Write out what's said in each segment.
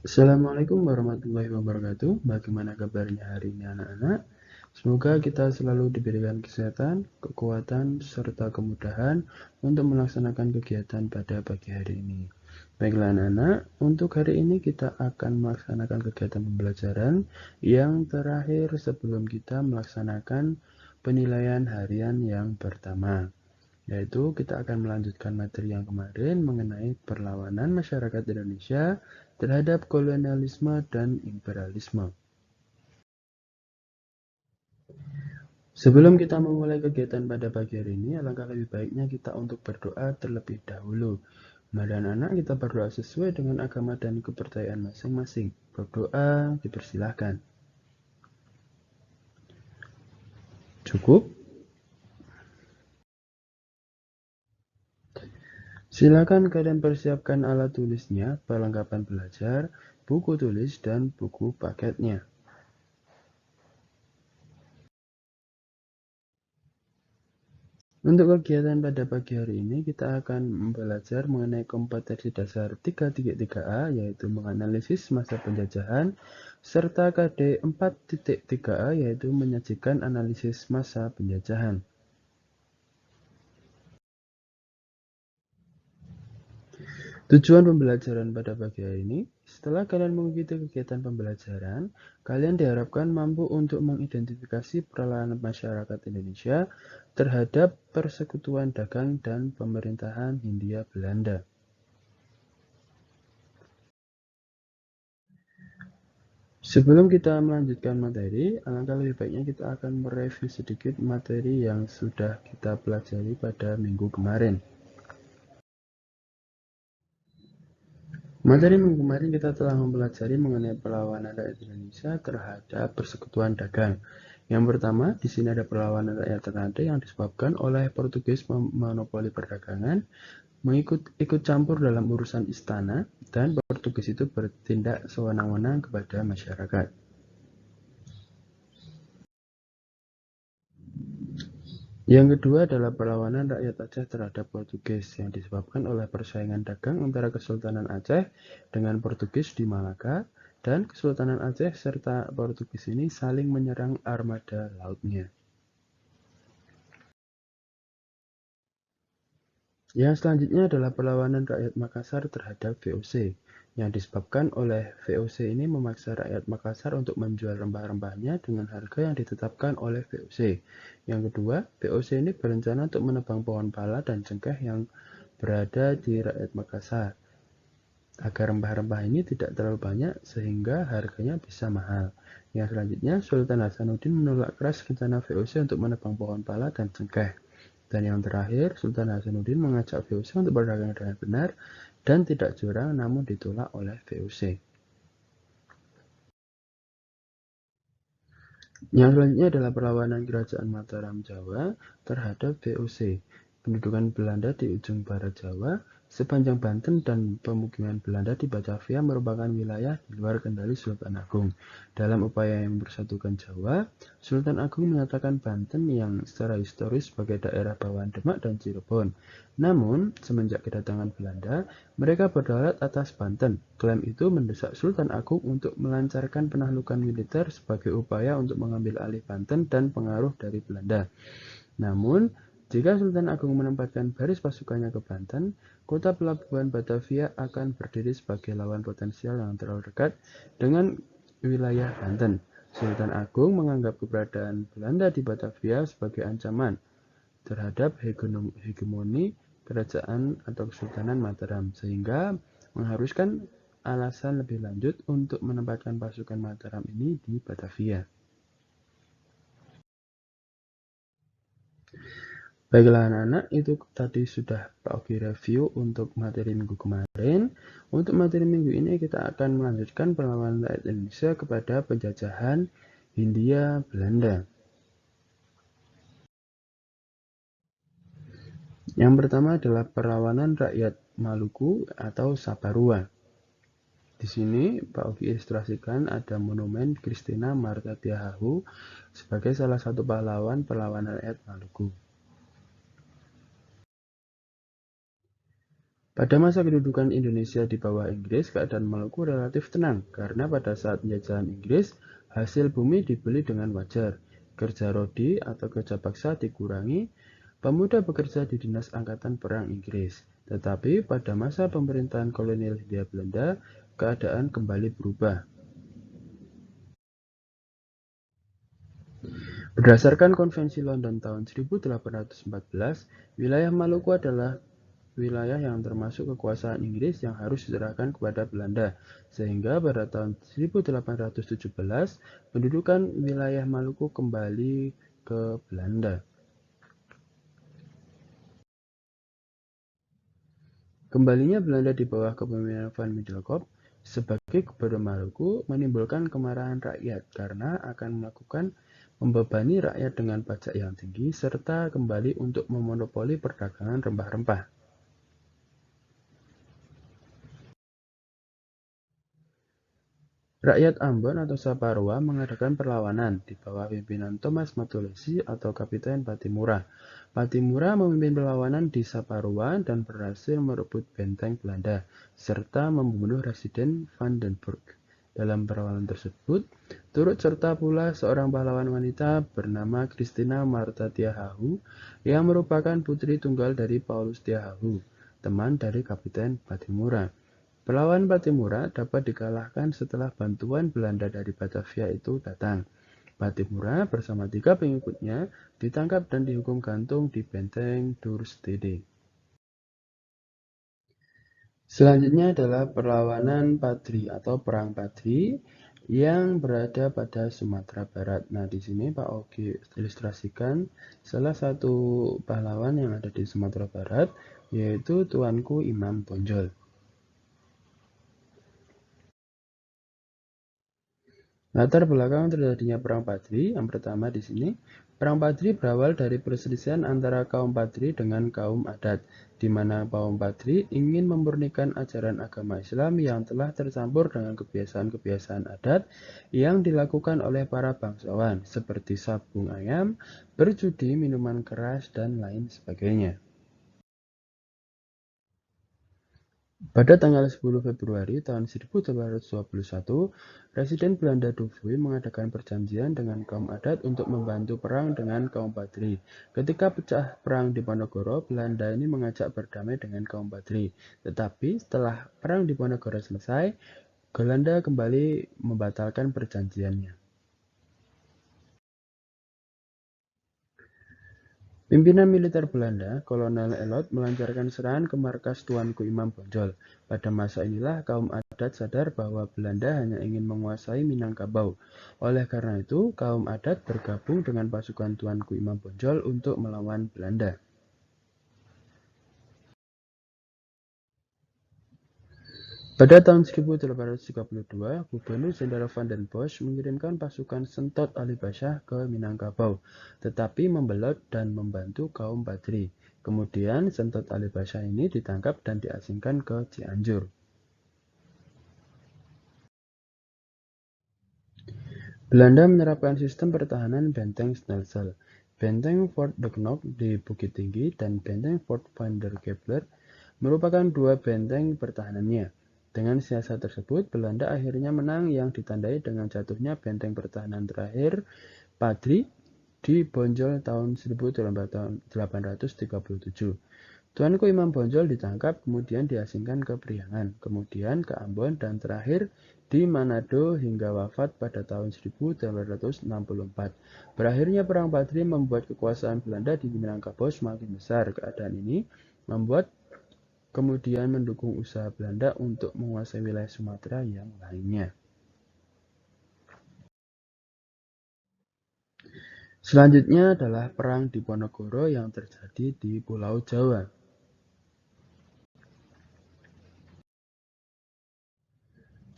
Assalamualaikum warahmatullahi wabarakatuh. Bagaimana kabarnya hari ini anak-anak? Semoga kita selalu diberikan kesehatan, kekuatan, serta kemudahan untuk melaksanakan kegiatan pada pagi hari ini. Baiklah anak-anak, untuk hari ini kita akan melaksanakan kegiatan pembelajaran yang terakhir sebelum kita melaksanakan penilaian harian yang pertama. Yaitu kita akan melanjutkan materi yang kemarin mengenai perlawanan masyarakat Indonesia terhadap kolonialisme dan imperialisme. Sebelum kita memulai kegiatan pada pagi hari ini, alangkah lebih baiknya kita untuk berdoa terlebih dahulu. Mari anak-anak kita berdoa sesuai dengan agama dan kepercayaan masing-masing. Berdoa dipersilahkan. Cukup? Silakan kalian persiapkan alat tulisnya, perlengkapan belajar, buku tulis, dan buku paketnya. Untuk kegiatan pada pagi hari ini, kita akan belajar mengenai kompetensi dasar 3.3a, yaitu menganalisis masa penjajahan, serta KD 4.3a, yaitu menyajikan analisis masa penjajahan. Tujuan pembelajaran pada pagi hari ini, setelah kalian mengikuti kegiatan pembelajaran, kalian diharapkan mampu untuk mengidentifikasi perlawanan masyarakat Indonesia terhadap persekutuan dagang dan pemerintahan Hindia Belanda. Sebelum kita melanjutkan materi, alangkah lebih baiknya kita akan mereview sedikit materi yang sudah kita pelajari pada minggu kemarin. Materi minggu kemarin kita telah mempelajari mengenai perlawanan rakyat Indonesia terhadap persekutuan dagang. Yang pertama, di sini ada perlawanan rakyat Ternate yang disebabkan oleh Portugis memonopoli perdagangan, ikut campur dalam urusan istana, dan Portugis itu bertindak sewenang-wenang kepada masyarakat. Yang kedua adalah perlawanan rakyat Aceh terhadap Portugis yang disebabkan oleh persaingan dagang antara Kesultanan Aceh dengan Portugis di Malaka, dan Kesultanan Aceh serta Portugis ini saling menyerang armada lautnya. Yang selanjutnya adalah perlawanan rakyat Makassar terhadap VOC, yang disebabkan oleh VOC ini memaksa rakyat Makassar untuk menjual rempah-rempahnya dengan harga yang ditetapkan oleh VOC. Yang kedua, VOC ini berencana untuk menebang pohon pala dan cengkeh yang berada di rakyat Makassar, agar rempah-rempah ini tidak terlalu banyak sehingga harganya bisa mahal. Yang selanjutnya, Sultan Hasanuddin menolak keras rencana VOC untuk menebang pohon pala dan cengkeh. Dan yang terakhir, Sultan Hasanuddin mengajak VOC untuk berdagang dengan benar dan tidak curang, namun ditolak oleh VOC. Yang selanjutnya adalah perlawanan Kerajaan Mataram Jawa terhadap VOC. Pendudukan Belanda di ujung barat Jawa, sepanjang Banten, dan pemukiman Belanda di Batavia merupakan wilayah di luar kendali Sultan Agung. Dalam upaya yang mempersatukan Jawa, Sultan Agung menyatakan Banten yang secara historis sebagai daerah bawahan Demak dan Cirebon. Namun, semenjak kedatangan Belanda, mereka berdaulat atas Banten. Klaim itu mendesak Sultan Agung untuk melancarkan penaklukan militer sebagai upaya untuk mengambil alih Banten dan pengaruh dari Belanda. Namun, jika Sultan Agung menempatkan baris pasukannya ke Banten, kota pelabuhan Batavia akan berdiri sebagai lawan potensial yang terlalu dekat dengan wilayah Banten. Sultan Agung menganggap keberadaan Belanda di Batavia sebagai ancaman terhadap hegemoni kerajaan atau Kesultanan Mataram, sehingga mengharuskan alasan lebih lanjut untuk menempatkan pasukan Mataram ini di Batavia. Baiklah anak-anak, itu tadi sudah Pak Ogi review untuk materi minggu kemarin. Untuk materi minggu ini kita akan melanjutkan perlawanan rakyat Indonesia kepada penjajahan Hindia Belanda. Yang pertama adalah perlawanan rakyat Maluku atau Saparua. Di sini Pak Ogi ilustrasikan ada monumen Christina Marta Tiahahu sebagai salah satu pahlawan perlawanan rakyat Maluku. Pada masa kedudukan Indonesia di bawah Inggris, keadaan Maluku relatif tenang karena pada saat penjajahan Inggris, hasil bumi dibeli dengan wajar, kerja rodi atau kerja paksa dikurangi, pemuda bekerja di dinas angkatan perang Inggris. Tetapi pada masa pemerintahan kolonial Hindia Belanda, keadaan kembali berubah. Berdasarkan Konvensi London tahun 1814, wilayah Maluku adalah wilayah yang termasuk kekuasaan Inggris yang harus diserahkan kepada Belanda, sehingga pada tahun 1817 pendudukan wilayah Maluku kembali ke Belanda. Kembalinya Belanda di bawah kepemimpinan Van Middelkoop sebagai gubernur Maluku menimbulkan kemarahan rakyat karena akan melakukan membebani rakyat dengan pajak yang tinggi serta kembali untuk memonopoli perdagangan rempah-rempah. Rakyat Ambon atau Saparua mengadakan perlawanan di bawah pimpinan Thomas Matulesi atau Kapiten Patimura. Patimura memimpin perlawanan di Saparua dan berhasil merebut benteng Belanda, serta membunuh Residen Vandenberg. Dalam perlawanan tersebut, turut serta pula seorang pahlawan wanita bernama Christina Marta Tiahahu yang merupakan putri tunggal dari Paulus Tiahahu, teman dari Kapiten Patimura. Perlawanan Patimura dapat dikalahkan setelah bantuan Belanda dari Batavia itu datang. Patimura bersama 3 pengikutnya ditangkap dan dihukum gantung di benteng Dorstede. Selanjutnya adalah perlawanan Padri atau Perang Padri yang berada pada Sumatera Barat. Nah, di sini Pak Ogi ilustrasikan salah satu pahlawan yang ada di Sumatera Barat, yaitu Tuanku Imam Bonjol. Latar belakang terjadinya Perang Padri, yang pertama di sini, Perang Padri berawal dari perselisihan antara kaum Padri dengan kaum adat, di mana kaum Padri ingin memurnikan ajaran agama Islam yang telah tercampur dengan kebiasaan-kebiasaan adat yang dilakukan oleh para bangsawan, seperti sabung ayam, berjudi, minuman keras, dan lain sebagainya. Pada tanggal 10 Februari tahun 1821, Presiden Belanda Dovoy mengadakan perjanjian dengan kaum adat untuk membantu perang dengan kaum Padri. Ketika pecah perang di Ponorogo, Belanda ini mengajak berdamai dengan kaum Padri. Tetapi setelah perang di Ponorogo selesai, Belanda kembali membatalkan perjanjiannya. Pimpinan militer Belanda, Kolonel Elot, melancarkan serangan ke markas Tuanku Imam Bonjol. Pada masa inilah kaum adat sadar bahwa Belanda hanya ingin menguasai Minangkabau. Oleh karena itu, kaum adat bergabung dengan pasukan Tuanku Imam Bonjol untuk melawan Belanda. Pada tahun 1832, Gubernur Jenderal Van den Bosch mengirimkan pasukan Sentot Ali Basyah ke Minangkabau, tetapi membelot dan membantu kaum Padri. Kemudian Sentot Ali Basyah ini ditangkap dan diasingkan ke Cianjur. Belanda menerapkan sistem pertahanan benteng stelsel, benteng Fort de Knop di Bukit Tinggi dan benteng Fort Van der Kepler merupakan dua benteng pertahanannya. Dengan siasat tersebut, Belanda akhirnya menang yang ditandai dengan jatuhnya benteng pertahanan terakhir Padri di Bonjol tahun 1837. Tuanku Imam Bonjol ditangkap, kemudian diasingkan ke Priangan, kemudian ke Ambon, dan terakhir di Manado hingga wafat pada tahun 1864. Berakhirnya Perang Padri membuat kekuasaan Belanda di Minangkabau semakin besar. Keadaan ini membuat kemudian mendukung usaha Belanda untuk menguasai wilayah Sumatera yang lainnya. Selanjutnya adalah Perang Diponegoro yang terjadi di Pulau Jawa.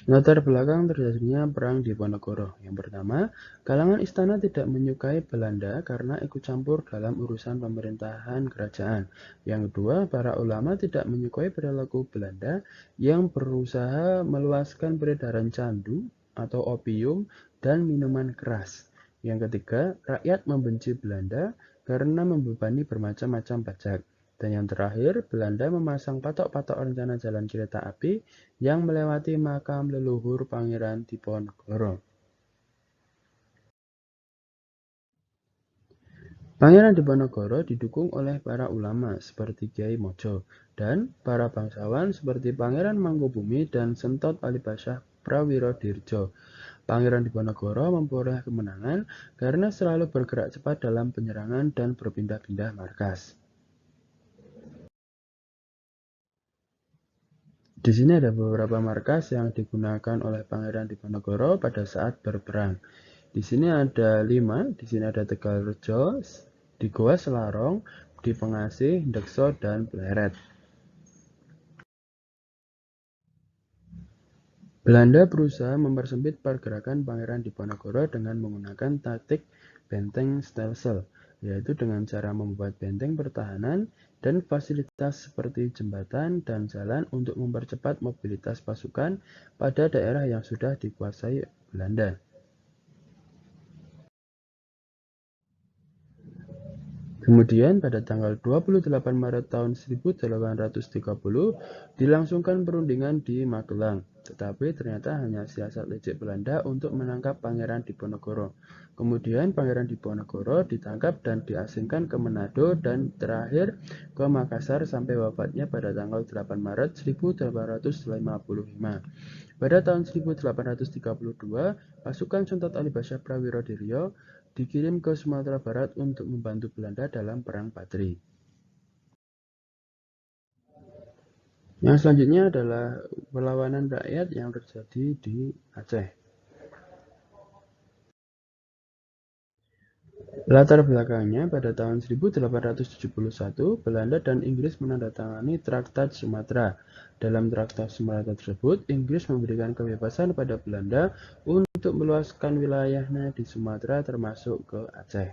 Latar belakang terjadinya Perang Diponegoro. Yang pertama, kalangan istana tidak menyukai Belanda karena ikut campur dalam urusan pemerintahan kerajaan. Yang kedua, para ulama tidak menyukai perilaku Belanda yang berusaha meluaskan peredaran candu atau opium dan minuman keras. Yang ketiga, rakyat membenci Belanda karena membebani bermacam-macam pajak. Dan yang terakhir, Belanda memasang patok-patok rencana jalan kereta api yang melewati makam leluhur Pangeran Diponegoro. Pangeran Diponegoro didukung oleh para ulama seperti Kiai Mojo dan para bangsawan seperti Pangeran Mangkubumi dan Sentot Alibasah Prawirodirjo. Pangeran Diponegoro memperoleh kemenangan karena selalu bergerak cepat dalam penyerangan dan berpindah-pindah markas. Di sini ada beberapa markas yang digunakan oleh Pangeran Diponegoro pada saat berperang. Di sini ada 5, di sini ada Tegalrejo, di Goa Selarong, di Pengasih, Dekso, dan Pleret. Belanda berusaha mempersempit pergerakan Pangeran Diponegoro dengan menggunakan taktik benteng stelsel, yaitu dengan cara membuat benteng pertahanan dan fasilitas seperti jembatan dan jalan untuk mempercepat mobilitas pasukan pada daerah yang sudah dikuasai Belanda. Kemudian pada tanggal 28 Maret tahun 1830 dilangsungkan perundingan di Magelang, tetapi ternyata hanya siasat lecek Belanda untuk menangkap Pangeran Diponegoro. Kemudian Pangeran Diponegoro ditangkap dan diasingkan ke Manado dan terakhir ke Makassar sampai wafatnya pada tanggal 8 Maret 1855. Pada tahun 1832, pasukan Sentot Alibasah Prawirodirjo dikirim ke Sumatera Barat untuk membantu Belanda dalam Perang Patri. Yang selanjutnya adalah perlawanan rakyat yang terjadi di Aceh. Latar belakangnya, pada tahun 1871, Belanda dan Inggris menandatangani Traktat Sumatera. Dalam Traktat Sumatera tersebut, Inggris memberikan kebebasan pada Belanda untuk meluaskan wilayahnya di Sumatera termasuk ke Aceh.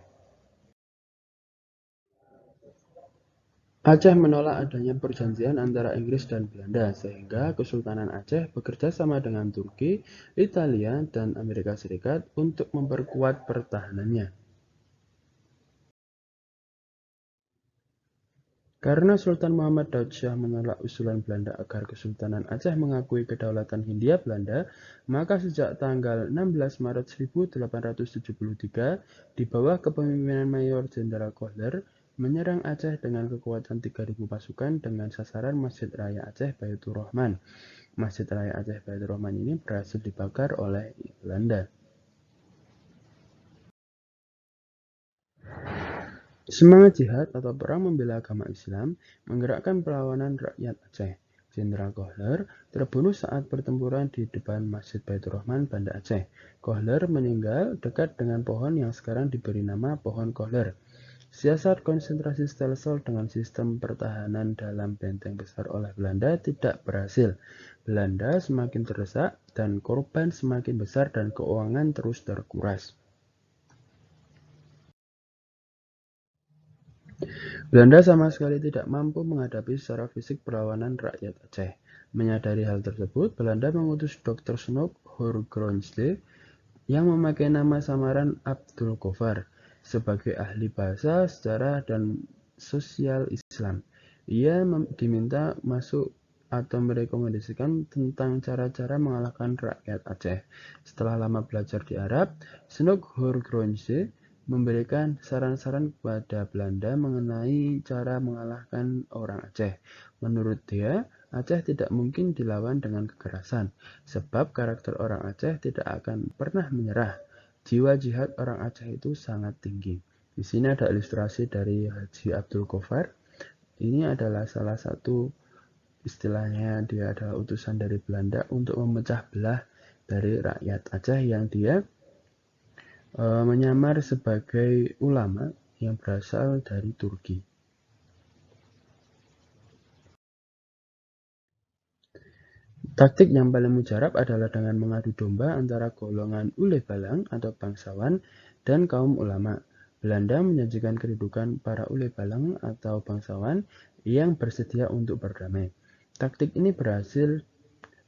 Aceh menolak adanya perjanjian antara Inggris dan Belanda, sehingga Kesultanan Aceh bekerja sama dengan Turki, Italia, dan Amerika Serikat untuk memperkuat pertahanannya. Karena Sultan Muhammad Daud Shah menolak usulan Belanda agar Kesultanan Aceh mengakui kedaulatan Hindia Belanda, maka sejak tanggal 16 Maret 1873, di bawah kepemimpinan Mayor Jenderal Kohler, menyerang Aceh dengan kekuatan 3.000 pasukan dengan sasaran Masjid Raya Aceh Baitur Rahman. Masjid Raya Aceh Baitur Rahman ini berhasil dibakar oleh Belanda. Semangat jihad atau perang membela agama Islam menggerakkan perlawanan rakyat Aceh. Jenderal Kohler terbunuh saat pertempuran di depan Masjid Baitur Rahman, Banda Aceh. Kohler meninggal dekat dengan pohon yang sekarang diberi nama Pohon Kohler. Siasat konsentrasi stelsel dengan sistem pertahanan dalam benteng besar oleh Belanda tidak berhasil. Belanda semakin terdesak dan korban semakin besar dan keuangan terus terkuras. Belanda sama sekali tidak mampu menghadapi secara fisik perlawanan rakyat Aceh. Menyadari hal tersebut, Belanda mengutus Dr. Snoek Hoorngroensde yang memakai nama samaran Abdul Ghaffar sebagai ahli bahasa, sejarah, dan sosial Islam. Ia diminta masuk atau merekomendasikan tentang cara-cara mengalahkan rakyat Aceh. Setelah lama belajar di Arab, Snoek Hoorngroensde memberikan saran-saran kepada Belanda mengenai cara mengalahkan orang Aceh. Menurut dia, Aceh tidak mungkin dilawan dengan kekerasan, sebab karakter orang Aceh tidak akan pernah menyerah. Jiwa jihad orang Aceh itu sangat tinggi. Di sini ada ilustrasi dari Haji Abdul Ghaffar. Ini adalah salah satu istilahnya, dia adalah utusan dari Belanda untuk memecah belah dari rakyat Aceh yang dia menyamar sebagai ulama yang berasal dari Turki. Taktik yang paling mujarab adalah dengan mengadu domba antara golongan Ule Balang atau bangsawan dan kaum ulama. Belanda menjanjikan kedudukan para Ule Balang atau bangsawan yang bersedia untuk berdamai. Taktik ini berhasil.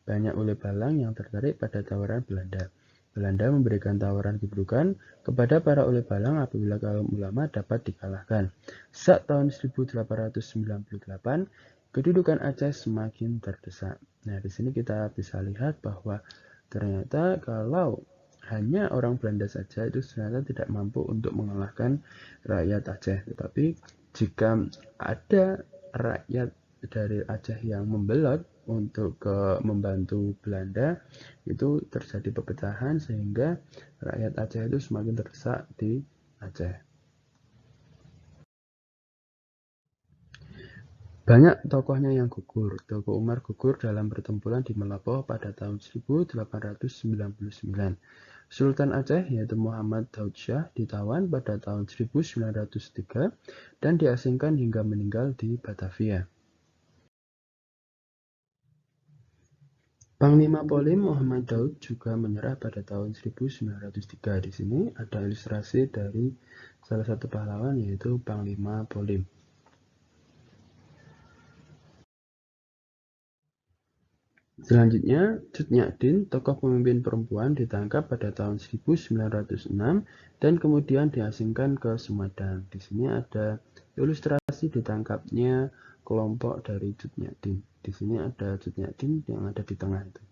Banyak Ule Balang yang tertarik pada tawaran Belanda. Belanda memberikan tawaran kedudukan kepada para ulil balang apabila kaum ulama dapat dikalahkan. Saat tahun 1898, kedudukan Aceh semakin terdesak. Nah, di sini kita bisa lihat bahwa ternyata kalau hanya orang Belanda saja itu ternyata tidak mampu untuk mengalahkan rakyat Aceh. Tetapi jika ada rakyat dari Aceh yang membelot untuk membantu Belanda, itu terjadi perpecahan sehingga rakyat Aceh itu semakin terdesak di Aceh. Banyak tokohnya yang gugur. Teuku Umar gugur dalam pertempuran di Melapo pada tahun 1899. Sultan Aceh yaitu Muhammad Daud Shah ditawan pada tahun 1903 dan diasingkan hingga meninggal di Batavia. Panglima Polim Muhammad Daud juga menyerah pada tahun 1903. Di sini ada ilustrasi dari salah satu pahlawan yaitu Panglima Polim. Selanjutnya, Cut Nyak-dien, tokoh pemimpin perempuan, ditangkap pada tahun 1906 dan kemudian diasingkan ke Sumedang. Di sini ada ilustrasi ditangkapnya kelompok dari Cut Nyak-dien. Di sini ada Cut Nyak-dien yang ada di tengah itu.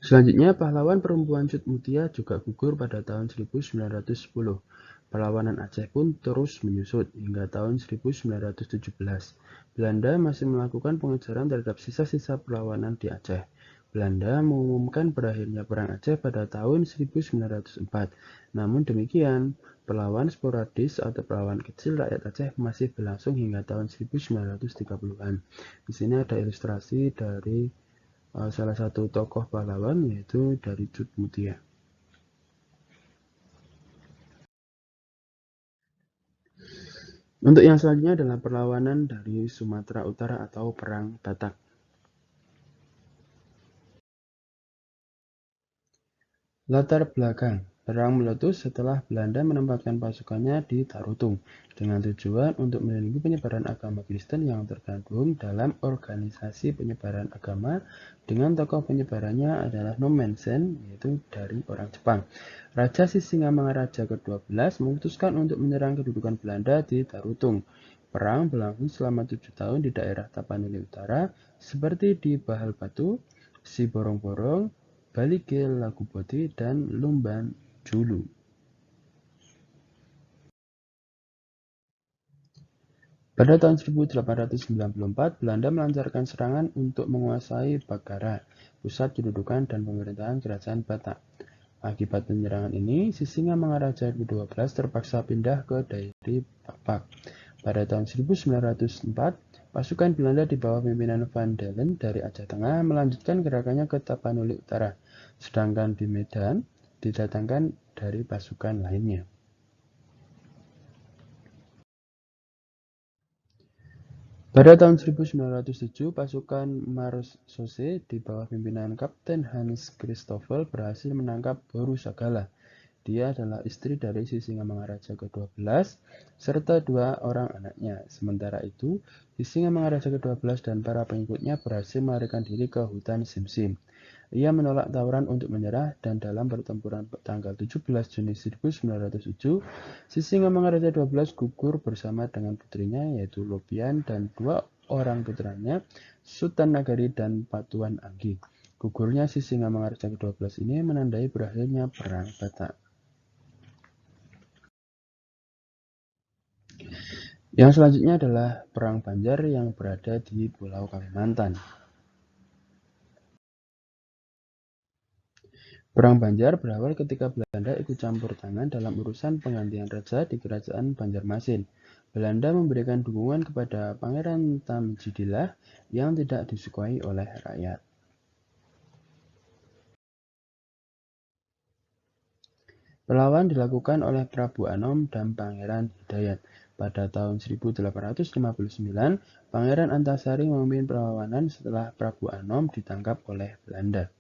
Selanjutnya, pahlawan perempuan Cut Mutia juga gugur pada tahun 1910. Perlawanan Aceh pun terus menyusut hingga tahun 1917. Belanda masih melakukan pengejaran terhadap sisa-sisa perlawanan di Aceh. Belanda mengumumkan berakhirnya Perang Aceh pada tahun 1904. Namun demikian, perlawanan sporadis atau perlawanan kecil rakyat Aceh masih berlangsung hingga tahun 1930-an. Di sini ada ilustrasi dari salah satu tokoh pahlawan yaitu dari Cut Mutia. Untuk yang selanjutnya adalah perlawanan dari Sumatera Utara atau Perang Batak. Latar belakang perang meletus setelah Belanda menempatkan pasukannya di Tarutung dengan tujuan untuk melindungi penyebaran agama Kristen yang tergabung dalam organisasi penyebaran agama dengan tokoh penyebarannya adalah Nomensen, yaitu dari orang Jepang. Raja Sisingamangaraja ke-12 memutuskan untuk menyerang kedudukan Belanda di Tarutung. Perang berlangsung selama 7 tahun di daerah Tapanuli Utara seperti di Bahal Batu, Siborong-borong, Balige Lagupoti, dan Lumban Julu. Pada tahun 1894, Belanda melancarkan serangan untuk menguasai Bagara, pusat kedudukan dan pemerintahan Kerajaan Batak. Akibat penyerangan ini, Sisingamangaraja ke-12 terpaksa pindah ke daerah Pakpak. Pada tahun 1904, pasukan Belanda di bawah pimpinan Van Dalen dari Aceh Tengah melanjutkan gerakannya ke Tapanuli Utara, sedangkan di Medan didatangkan dari pasukan lainnya. Pada tahun 1907, pasukan Marosose di bawah pimpinan Kapten Hans Christoffel berhasil menangkap Boru Sagala. Dia adalah istri dari Sisingamangaraja ke-12 serta 2 orang anaknya. Sementara itu, Sisingamangaraja ke-12 dan para pengikutnya berhasil melarikan diri ke hutan Simsim. Ia menolak tawaran untuk menyerah dan dalam pertempuran tanggal 17 Juni 1907, Sisingamangaraja ke-12 gugur bersama dengan putrinya yaitu Lobian dan 2 orang putranya, Sultan Nagari dan Patuan Anggi. Gugurnya Sisingamangaraja ke-12 ini menandai berakhirnya Perang Batak. Yang selanjutnya adalah Perang Banjar yang berada di Pulau Kalimantan. Perang Banjar berawal ketika Belanda ikut campur tangan dalam urusan penggantian raja di Kerajaan Banjarmasin. Belanda memberikan dukungan kepada Pangeran Tamjidillah yang tidak disukai oleh rakyat. Perlawanan dilakukan oleh Prabu Anom dan Pangeran Hidayat. Pada tahun 1859, Pangeran Antasari memimpin perlawanan setelah Prabu Anom ditangkap oleh Belanda.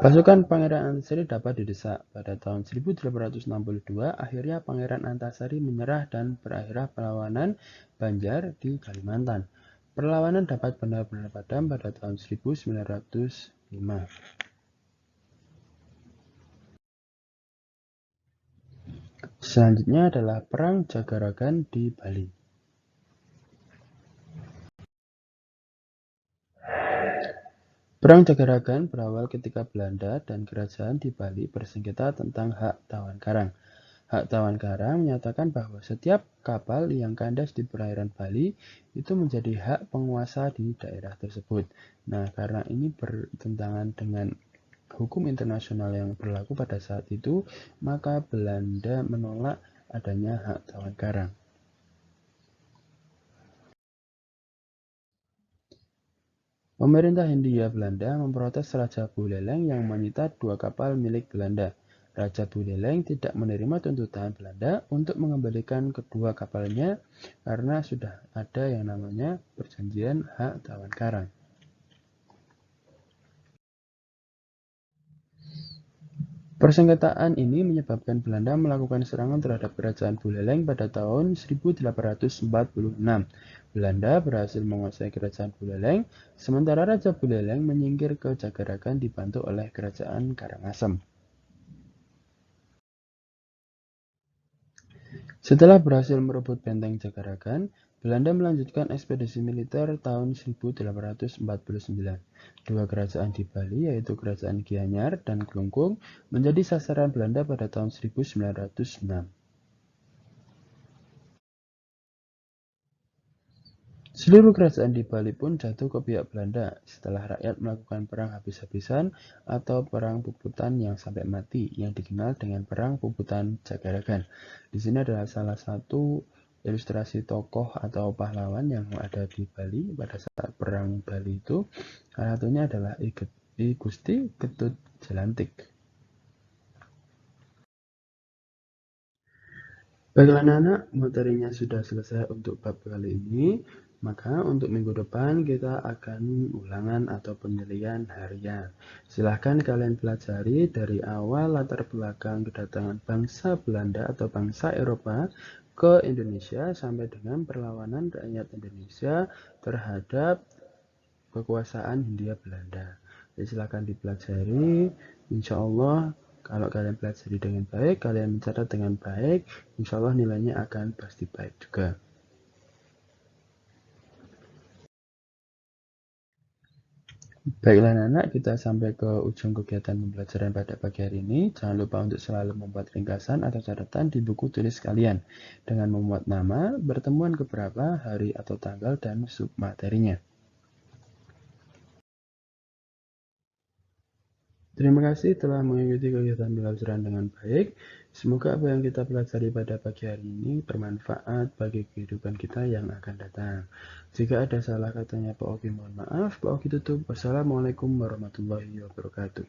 Pasukan Pangeran Antasari dapat didesak. Pada tahun 1862, akhirnya Pangeran Antasari menyerah dan berakhirlah perlawanan Banjar di Kalimantan. Perlawanan dapat benar-benar padam pada tahun 1905. Selanjutnya adalah Perang Jagaragan di Bali. Perang Jagaragan berawal ketika Belanda dan kerajaan di Bali bersengketa tentang hak tawan karang. Hak tawan karang menyatakan bahwa setiap kapal yang kandas di perairan Bali itu menjadi hak penguasa di daerah tersebut. Nah, karena ini bertentangan dengan hukum internasional yang berlaku pada saat itu, maka Belanda menolak adanya hak tawan karang. Pemerintah Hindia Belanda memprotes Raja Buleleng yang menyita 2 kapal milik Belanda. Raja Buleleng tidak menerima tuntutan Belanda untuk mengembalikan kedua kapalnya karena sudah ada yang namanya perjanjian hak tawan karang. Persengketaan ini menyebabkan Belanda melakukan serangan terhadap kerajaan Buleleng pada tahun 1846. Belanda berhasil menguasai kerajaan Buleleng, sementara Raja Buleleng menyingkir ke Jagaragan dibantu oleh kerajaan Karangasem. Setelah berhasil merebut benteng Jagaragan, Belanda melanjutkan ekspedisi militer tahun 1849. Dua kerajaan di Bali, yaitu Kerajaan Gianyar dan Klungkung, menjadi sasaran Belanda pada tahun 1906. Seluruh kerajaan di Bali pun jatuh ke pihak Belanda setelah rakyat melakukan perang habis-habisan atau perang puputan yang sampai mati yang dikenal dengan perang puputan Jagaragan. Di sini adalah salah satu ilustrasi tokoh atau pahlawan yang ada di Bali pada saat perang Bali itu. Salah satunya adalah I Gusti Ketut Jelantik. Baiklah anak-anak, materinya sudah selesai untuk bab kali ini. Maka untuk minggu depan kita akan ulangan atau penilaian harian. Silahkan kalian pelajari dari awal latar belakang kedatangan bangsa Belanda atau bangsa Eropa ke Indonesia sampai dengan perlawanan rakyat Indonesia terhadap kekuasaan Hindia Belanda. Jadi silahkan dipelajari. Insya Allah kalau kalian pelajari dengan baik, kalian mencatat dengan baik, insya Allah nilainya akan pasti baik juga. Baiklah anak, kita sampai ke ujung kegiatan pembelajaran pada pagi hari ini. Jangan lupa untuk selalu membuat ringkasan atau catatan di buku tulis kalian dengan memuat nama, pertemuan keberapa, hari atau tanggal, dan submaterinya. Terima kasih telah mengikuti kegiatan pembelajaran dengan baik. Semoga apa yang kita pelajari pada pagi hari ini bermanfaat bagi kehidupan kita yang akan datang. Jika ada salah katanya Pak Oki, mohon maaf. Pak Oki tutup. Wassalamualaikum warahmatullahi wabarakatuh.